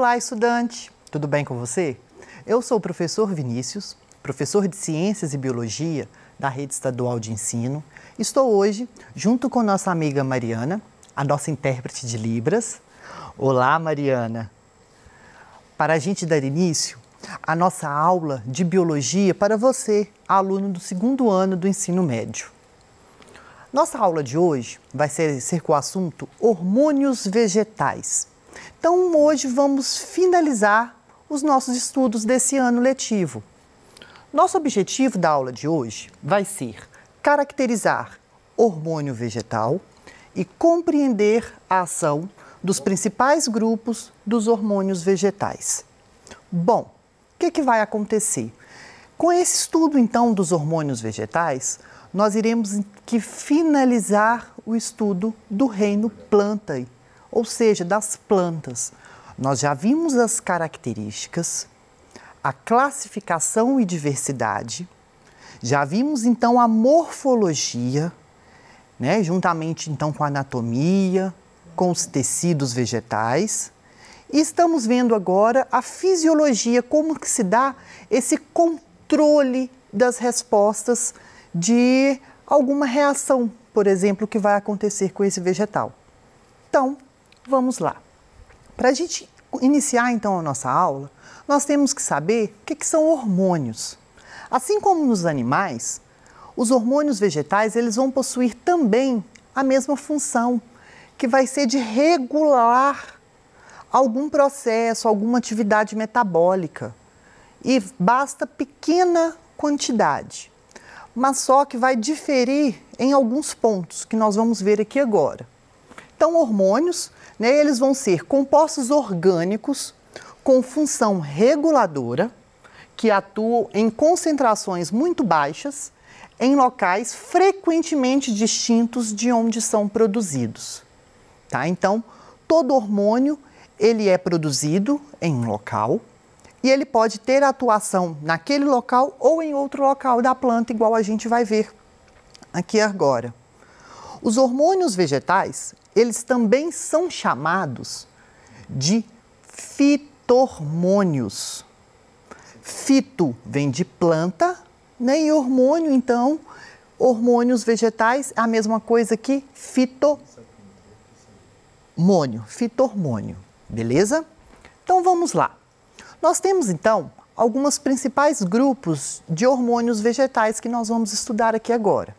Olá, estudante! Tudo bem com você? Eu sou o professor Vinícius, professor de Ciências e Biologia da Rede Estadual de Ensino. Estou hoje junto com nossa amiga Mariana, a nossa intérprete de Libras. Olá, Mariana! Para a gente dar início à nossa aula de Biologia para você, aluno do segundo ano do ensino médio. Nossa aula de hoje vai ser com o assunto hormônios vegetais. Então, hoje vamos finalizar os nossos estudos desse ano letivo. Nosso objetivo da aula de hoje vai ser caracterizar hormônio vegetal e compreender a ação dos principais grupos dos hormônios vegetais. Bom, o que vai acontecer? Com esse estudo, então, dos hormônios vegetais, nós iremos finalizar o estudo do reino planta, ou seja, das plantas. Nós já vimos as características, a classificação e diversidade, já vimos então a morfologia, né, juntamente então com a anatomia, com os tecidos vegetais, e estamos vendo agora a fisiologia, como que se dá esse controle das respostas de alguma reação, por exemplo, que vai acontecer com esse vegetal. Então, vamos lá. Para a gente iniciar então a nossa aula, nós temos que saber o que são hormônios. Assim como nos animais, os hormônios vegetais eles vão possuir também a mesma função, que vai ser de regular algum processo, alguma atividade metabólica. E basta pequena quantidade, mas só que vai diferir em alguns pontos que nós vamos ver aqui agora. Então, hormônios, né, eles vão ser compostos orgânicos com função reguladora, que atuam em concentrações muito baixas, em locais frequentemente distintos de onde são produzidos. Tá? Então, todo hormônio ele é produzido em um local e ele pode ter atuação naquele local ou em outro local da planta, igual a gente vai ver aqui agora. Os hormônios vegetais, eles também são chamados de fitormônios. Fito vem de planta, né? E hormônio, então, hormônios vegetais é a mesma coisa que fitormônio, beleza? Então, vamos lá. Nós temos, então, alguns principais grupos de hormônios vegetais que nós vamos estudar aqui agora.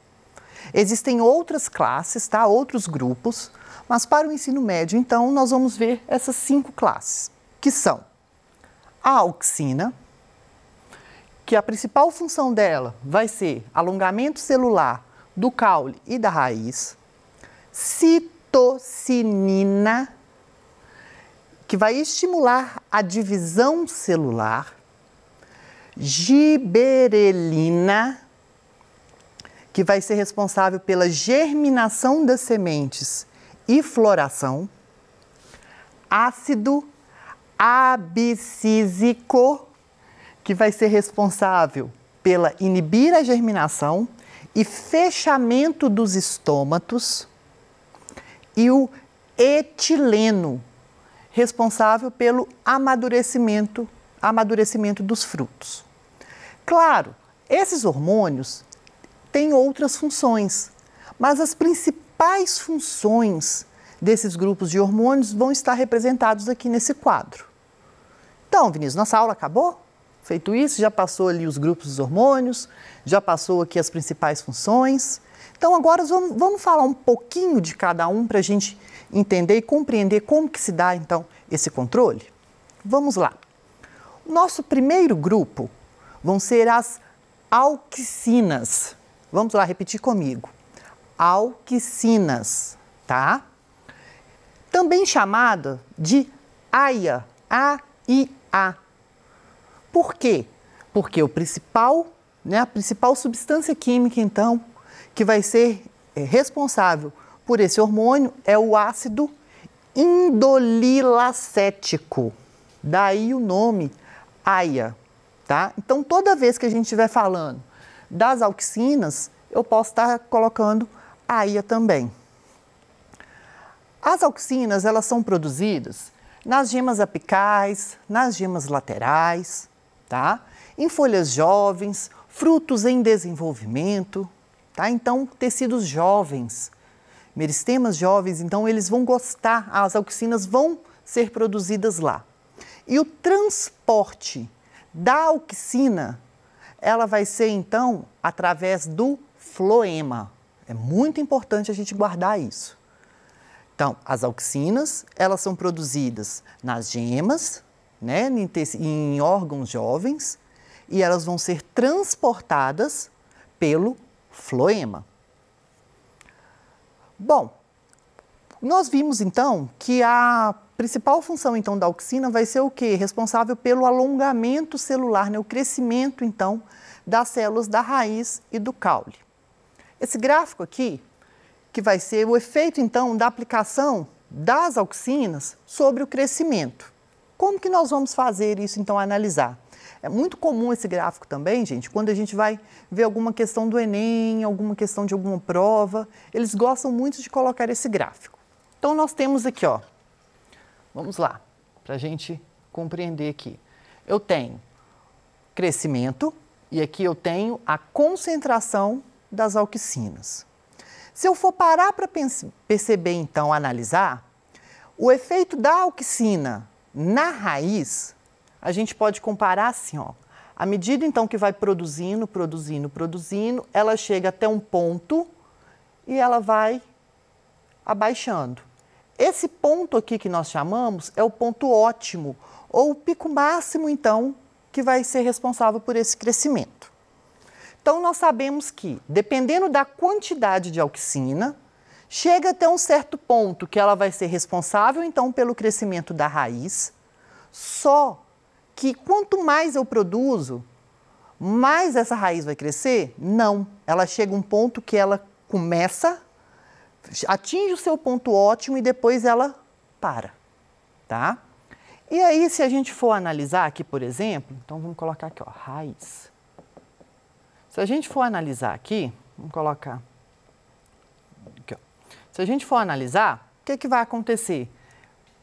Existem outras classes, tá? Outros grupos, mas para o ensino médio, então, nós vamos ver essas 5 classes, que são a auxina, que a principal função dela vai ser alongamento celular do caule e da raiz, citocinina, que vai estimular a divisão celular, giberelina, que vai ser responsável pela germinação das sementes e floração, ácido abscísico, que vai ser responsável pela inibir a germinação e fechamento dos estômatos, e o etileno, responsável pelo amadurecimento dos frutos. Claro, esses hormônios têm outras funções, mas as principais funções desses grupos de hormônios vão estar representados aqui nesse quadro. Então, Vinícius, nossa aula acabou? Feito isso, já passou ali os grupos dos hormônios, já passou aqui as principais funções. Então, agora vamos falar um pouquinho de cada um para a gente entender e compreender como que se dá, então, esse controle? Vamos lá. O nosso primeiro grupo vão ser as auxinas. Vamos lá, repetir comigo. Auxinas, tá? Também chamada de AIA, A-I-A. Por quê? Porque a principal substância química, então, que vai ser responsável por esse hormônio é o ácido indolilacético. Daí o nome AIA, tá? Então, toda vez que a gente estiver falando das auxinas, eu posso estar colocando AIA também. As auxinas, elas são produzidas nas gemas apicais, nas gemas laterais, tá? Em folhas jovens, frutos em desenvolvimento, tá? Então, tecidos jovens, meristemas jovens, então eles vão gostar, as auxinas vão ser produzidas lá. E o transporte da auxina, ela vai ser então através do floema. É muito importante a gente guardar isso. Então, as auxinas, elas são produzidas nas gemas, né, em órgãos jovens, e elas vão ser transportadas pelo floema. Bom, nós vimos então que a principal função então da auxina vai ser o quê? Responsável pelo alongamento celular, né, o crescimento então das células da raiz e do caule. Esse gráfico aqui, que vai ser o efeito, então, da aplicação das auxinas sobre o crescimento. Como que nós vamos fazer isso, então, analisar? É muito comum esse gráfico também, gente, quando a gente vai ver alguma questão do Enem, alguma questão de alguma prova, eles gostam muito de colocar esse gráfico. Então, nós temos aqui, ó, vamos lá, para a gente compreender aqui. Eu tenho crescimento e aqui eu tenho a concentração das auxinas. Se eu for parar para perceber, então, analisar, o efeito da auxina na raiz, a gente pode comparar assim, ó. À medida, então, que vai produzindo, ela chega até um ponto e ela vai abaixando. Esse ponto aqui que nós chamamos é o ponto ótimo, ou o pico máximo, então, que vai ser responsável por esse crescimento. Então, nós sabemos que, dependendo da quantidade de auxina, chega até um certo ponto que ela vai ser responsável, então, pelo crescimento da raiz, só que quanto mais eu produzo, mais essa raiz vai crescer? Não. Ela chega a um ponto que ela começa, atinge o seu ponto ótimo e depois ela para, tá? E aí, se a gente for analisar aqui, por exemplo, então vamos colocar aqui, ó, raiz. Se a gente for analisar aqui, vamos colocar aqui, ó. Se a gente for analisar, o que que vai acontecer?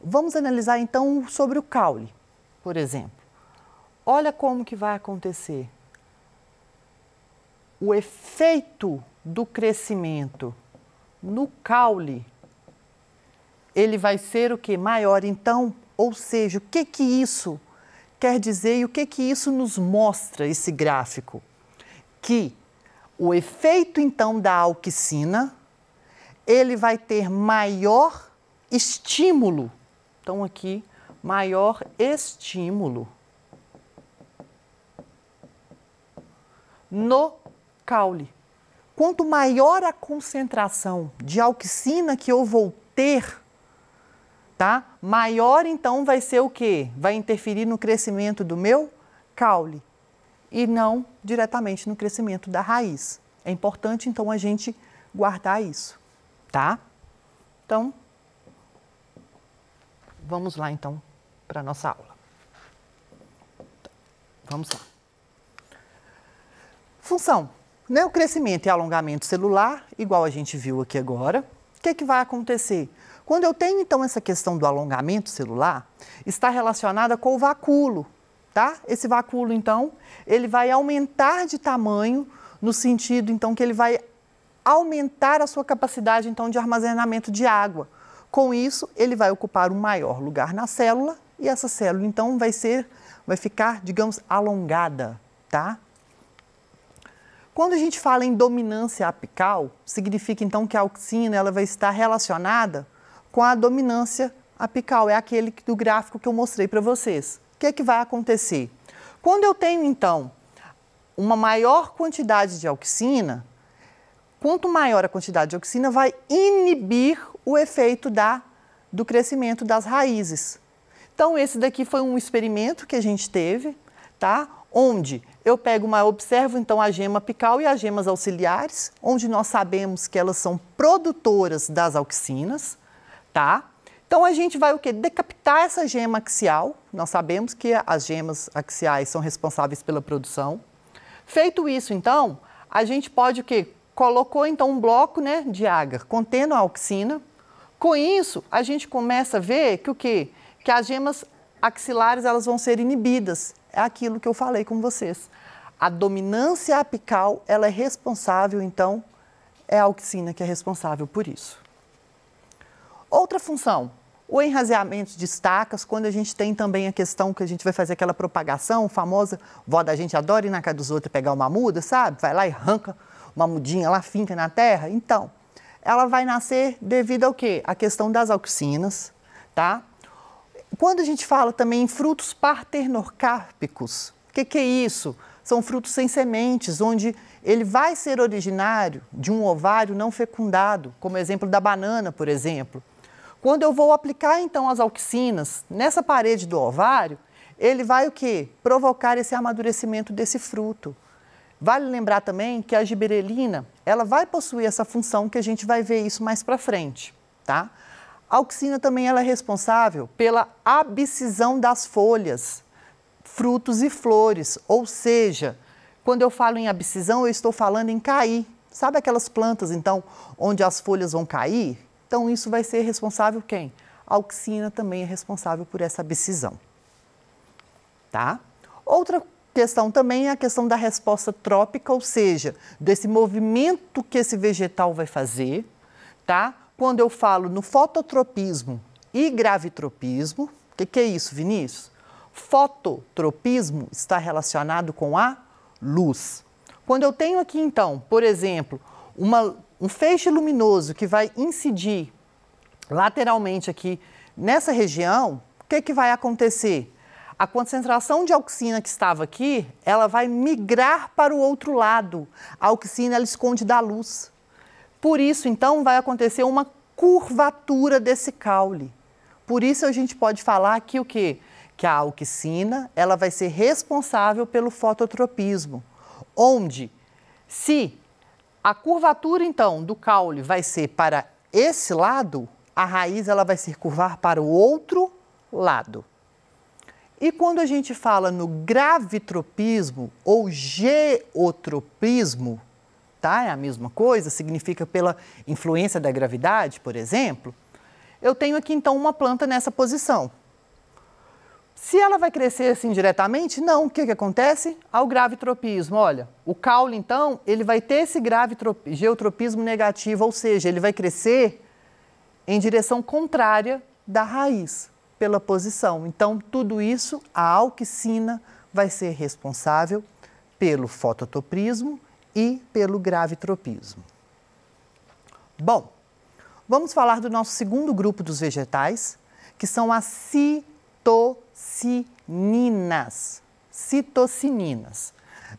Vamos analisar então sobre o caule, por exemplo. Olha como que vai acontecer. O efeito do crescimento no caule, ele vai ser o que? Maior. Então, ou seja, o que que isso quer dizer e o que que isso nos mostra, esse gráfico? Que o efeito, então, da auxina, ele vai ter maior estímulo. Então, aqui, maior estímulo no caule. Quanto maior a concentração de auxina que eu vou ter, tá? Maior, então, vai ser o quê? Vai interferir no crescimento do meu caule e não diretamente no crescimento da raiz. É importante, então, a gente guardar isso, tá? Então, vamos lá, então, para a nossa aula. Vamos lá. Função, né? O crescimento e alongamento celular, igual a gente viu aqui agora. O que que vai acontecer? Quando eu tenho, então, essa questão do alongamento celular, está relacionada com o vacúolo, tá? Esse vacúolo, então, ele vai aumentar de tamanho no sentido, então, que ele vai aumentar a sua capacidade, então, de armazenamento de água. Com isso, ele vai ocupar um maior lugar na célula e essa célula, então, vai ficar, digamos, alongada, tá? Quando a gente fala em dominância apical, significa, então, que a auxina ela vai estar relacionada com a dominância apical. É aquele do gráfico que eu mostrei para vocês. O que é que vai acontecer? Quando eu tenho, então, uma maior quantidade de auxina, quanto maior a quantidade de auxina, vai inibir o efeito do crescimento das raízes. Então, esse daqui foi um experimento que a gente teve, tá? Onde eu observo, então, a gema apical e as gemas auxiliares, onde nós sabemos que elas são produtoras das auxinas, tá? Então, a gente vai o quê? Decapitar essa gema axial. Nós sabemos que as gemas axiais são responsáveis pela produção. Feito isso, então, a gente pode o quê? Colocou, então, um bloco, né, de agar contendo a auxina. Com isso, a gente começa a ver que o quê? que as gemas axilares elas vão ser inibidas. É aquilo que eu falei com vocês. A dominância apical, ela é responsável, então, é a auxina que é responsável por isso. Outra função, o enraizamento de estacas, quando a gente tem também a questão que a gente vai fazer aquela propagação famosa, vó da gente adora ir na casa dos outros e pegar uma muda, sabe? Vai lá e arranca uma mudinha lá, finca na terra. Então, ela vai nascer devido ao quê? A questão das auxinas, tá? Quando a gente fala também em frutos partenorcárpicos, o que é isso? São frutos sem sementes, onde ele vai ser originário de um ovário não fecundado, como exemplo da banana, por exemplo. Quando eu vou aplicar, então, as auxinas nessa parede do ovário, ele vai o quê? Provocar esse amadurecimento desse fruto. Vale lembrar também que a giberelina, ela vai possuir essa função que a gente vai ver isso mais para frente, tá? A auxina também ela é responsável pela abscisão das folhas, frutos e flores, ou seja, quando eu falo em abscisão, eu estou falando em cair. Sabe aquelas plantas, então, onde as folhas vão cair? Então, isso vai ser responsável quem? A auxina também é responsável por essa abscisão, tá? Outra questão também é a questão da resposta trópica, ou seja, desse movimento que esse vegetal vai fazer, tá? Quando eu falo no fototropismo e gravitropismo, o que é isso, Vinícius? Fototropismo está relacionado com a luz. Quando eu tenho aqui, então, por exemplo, um feixe luminoso que vai incidir lateralmente aqui nessa região, o que vai acontecer? A concentração de auxina que estava aqui, ela vai migrar para o outro lado. A auxina, ela esconde da luz. Por isso, então, vai acontecer uma curvatura desse caule. Por isso, a gente pode falar que o quê? Que a auxina, ela vai ser responsável pelo fototropismo, onde, se a curvatura, então, do caule vai ser para esse lado, a raiz ela vai se curvar para o outro lado. E quando a gente fala no gravitropismo ou geotropismo, tá? É a mesma coisa, significa pela influência da gravidade, por exemplo, eu tenho aqui, então, uma planta nessa posição. Se ela vai crescer assim diretamente, não. O que acontece? Ao gravitropismo. Olha, o caule, então, ele vai ter esse geotropismo negativo, ou seja, ele vai crescer em direção contrária da raiz, pela posição. Então, tudo isso, a auxina vai ser responsável pelo fototropismo e pelo gravitropismo. Bom, vamos falar do nosso segundo grupo dos vegetais, que são as citocininas,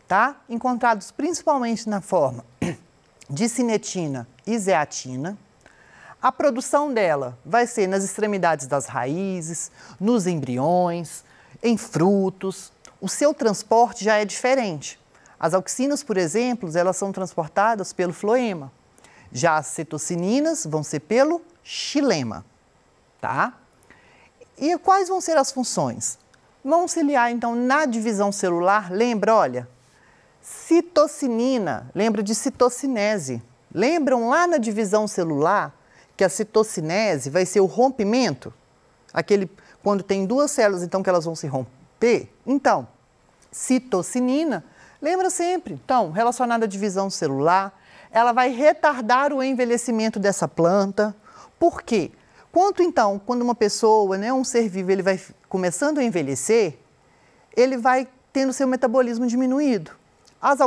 tá? Encontrados principalmente na forma de cinetina e zeatina. A produção dela vai ser nas extremidades das raízes, nos embriões, em frutos. O seu transporte já é diferente. As auxinas, por exemplo, elas são transportadas pelo floema. Já as citocininas vão ser pelo xilema, tá? E quais vão ser as funções? Vão auxiliar, então, na divisão celular. Lembra, olha, citocinina, lembra de citocinese. Lembram lá na divisão celular que a citocinese vai ser o rompimento? Quando tem duas células, então, que elas vão se romper? Então, citocinina, lembra sempre. Então, relacionada à divisão celular, ela vai retardar o envelhecimento dessa planta. Por quê? Quando uma pessoa, né, um ser vivo, ele vai começando a envelhecer, ele vai tendo seu metabolismo diminuído. As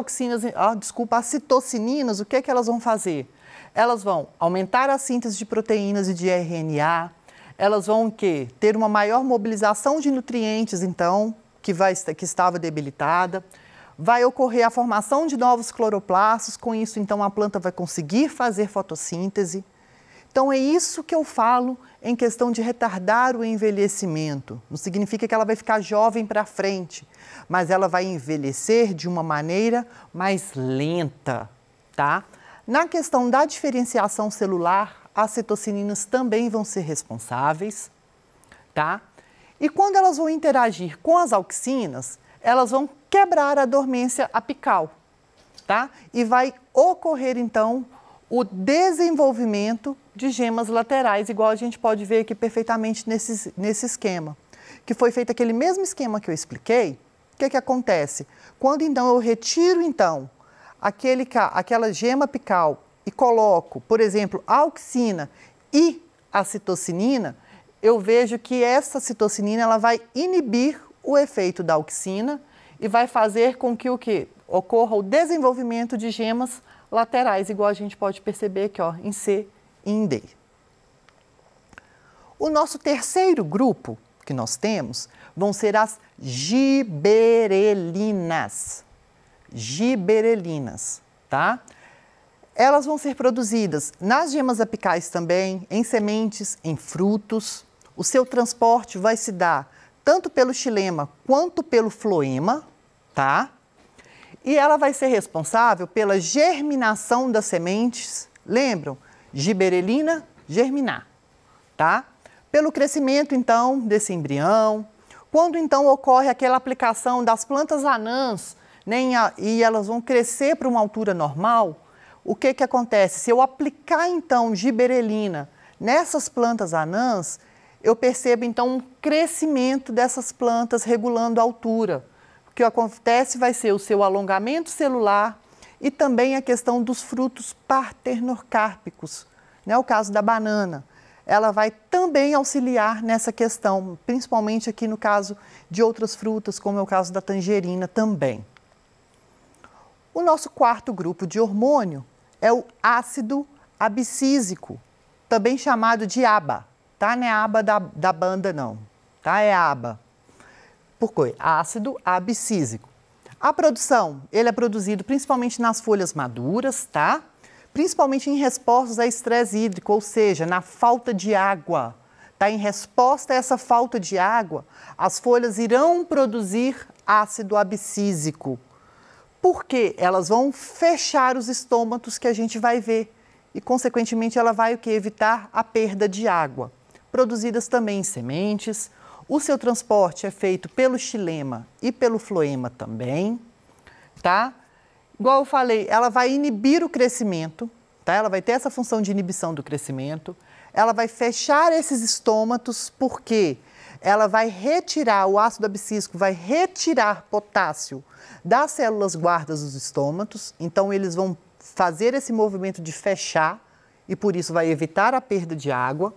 citocininas, o que é que elas vão fazer? Elas vão aumentar a síntese de proteínas e de RNA, elas vão ter uma maior mobilização de nutrientes, então, que estava debilitada, vai ocorrer a formação de novos cloroplastos, com isso, então, a planta vai conseguir fazer fotossíntese. Então, é isso que eu falo em questão de retardar o envelhecimento. Não significa que ela vai ficar jovem para frente, mas ela vai envelhecer de uma maneira mais lenta, tá? Na questão da diferenciação celular, as citocininas também vão ser responsáveis, tá? E quando elas vão interagir com as auxinas, elas vão quebrar a dormência apical, tá? E vai ocorrer, então, o desenvolvimento de gemas laterais, igual a gente pode ver aqui perfeitamente nesse esquema. Que foi feito aquele mesmo esquema que eu expliquei. O que acontece? Quando então eu retiro então aquela gema apical e coloco, por exemplo, a auxina e a citocinina, eu vejo que essa citocinina ela vai inibir o efeito da auxina e vai fazer com que o quê? Ocorra o desenvolvimento de gemas laterais, igual a gente pode perceber aqui ó, em C e em D. O nosso terceiro grupo que nós temos vão ser as giberelinas. Giberelinas, tá? Elas vão ser produzidas nas gemas apicais também, em sementes, em frutos. O seu transporte vai se dar tanto pelo xilema quanto pelo floema, tá? E ela vai ser responsável pela germinação das sementes. Lembram? Giberelina, germinar, tá? Pelo crescimento, então, desse embrião. Quando, então, ocorre aquela aplicação das plantas anãs, né, e elas vão crescer para uma altura normal, o que acontece? Se eu aplicar, então, giberelina nessas plantas anãs, eu percebo, então, um crescimento dessas plantas regulando a altura. O que acontece vai ser o seu alongamento celular e também a questão dos frutos partenorcárpicos, né, o caso da banana. Ela vai também auxiliar nessa questão, principalmente aqui no caso de outras frutas, como é o caso da tangerina também. O nosso quarto grupo de hormônio é o ácido abscísico, também chamado de ABA, tá? Não é ABA da banda não, tá? É ABA. Por quê? Ácido abscísico. A produção, ele é produzido principalmente nas folhas maduras, tá? Principalmente em respostas a estresse hídrico, ou seja, na falta de água. Tá? Em resposta a essa falta de água, as folhas irão produzir ácido abscísico. Porque elas vão fechar os estômatos que a gente vai ver. E, consequentemente, ela vai o quê? Evitar a perda de água. Produzidas também em sementes. O seu transporte é feito pelo xilema e pelo floema também, tá? Igual eu falei, ela vai inibir o crescimento, tá? Ela vai ter essa função de inibição do crescimento. Ela vai fechar esses estômatos porque ela vai retirar, o ácido abscísico vai retirar potássio das células guardas dos estômatos. Então, eles vão fazer esse movimento de fechar e, por isso, vai evitar a perda de água.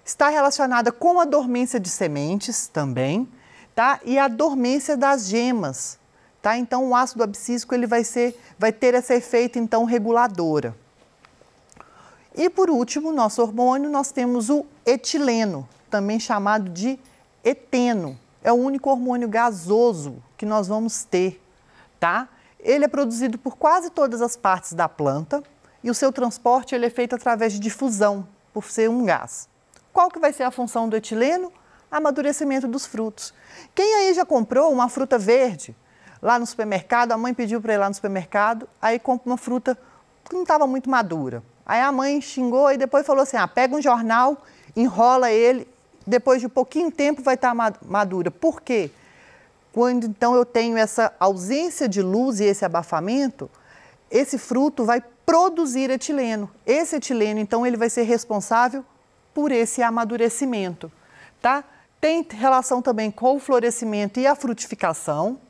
Está relacionada com a dormência de sementes também, tá? E a dormência das gemas, tá? Então, o ácido abscísico ele vai ter esse efeito, então, reguladora. E, por último, nosso hormônio, nós temos o etileno, também chamado de eteno. É o único hormônio gasoso que nós vamos ter, tá? Ele é produzido por quase todas as partes da planta e o seu transporte ele é feito através de difusão, por ser um gás. Qual que vai ser a função do etileno? Amadurecimento dos frutos. Quem aí já comprou uma fruta verde lá no supermercado, a mãe pediu para ir lá no supermercado, aí compra uma fruta que não estava muito madura. Aí a mãe xingou e depois falou assim, pega um jornal, enrola ele, depois de pouquinho tempo vai estar madura. Por quê? Quando então eu tenho essa ausência de luz e esse abafamento, esse fruto vai produzir etileno. Esse etileno, então, ele vai ser responsável por esse amadurecimento, tá? Tem relação também com o florescimento e a frutificação,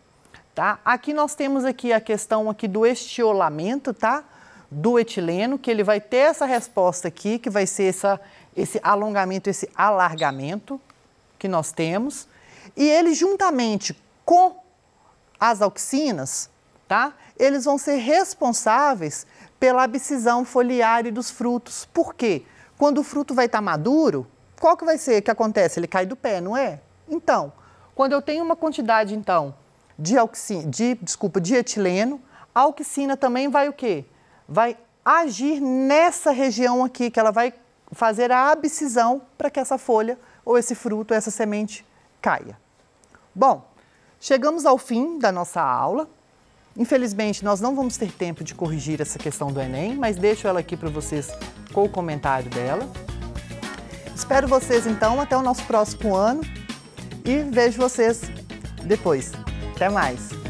tá? Aqui nós temos aqui a questão aqui do estiolamento, tá? Do etileno, que ele vai ter essa resposta aqui, que vai ser esse alongamento, esse alargamento que nós temos. E ele, juntamente com as auxinas, tá? Eles vão ser responsáveis pela abscisão foliar dos frutos. Por quê? Quando o fruto vai estar maduro, qual que vai ser que acontece? Ele cai do pé, não é? Então, quando eu tenho uma quantidade, então, de etileno, a auxina também vai o quê? Vai agir nessa região aqui, que ela vai fazer a abscisão para que essa folha, ou esse fruto, essa semente, caia. Bom, chegamos ao fim da nossa aula. Infelizmente, nós não vamos ter tempo de corrigir essa questão do Enem, mas deixo ela aqui para vocês com o comentário dela. Espero vocês, então, até o nosso próximo ano e vejo vocês depois. Até mais!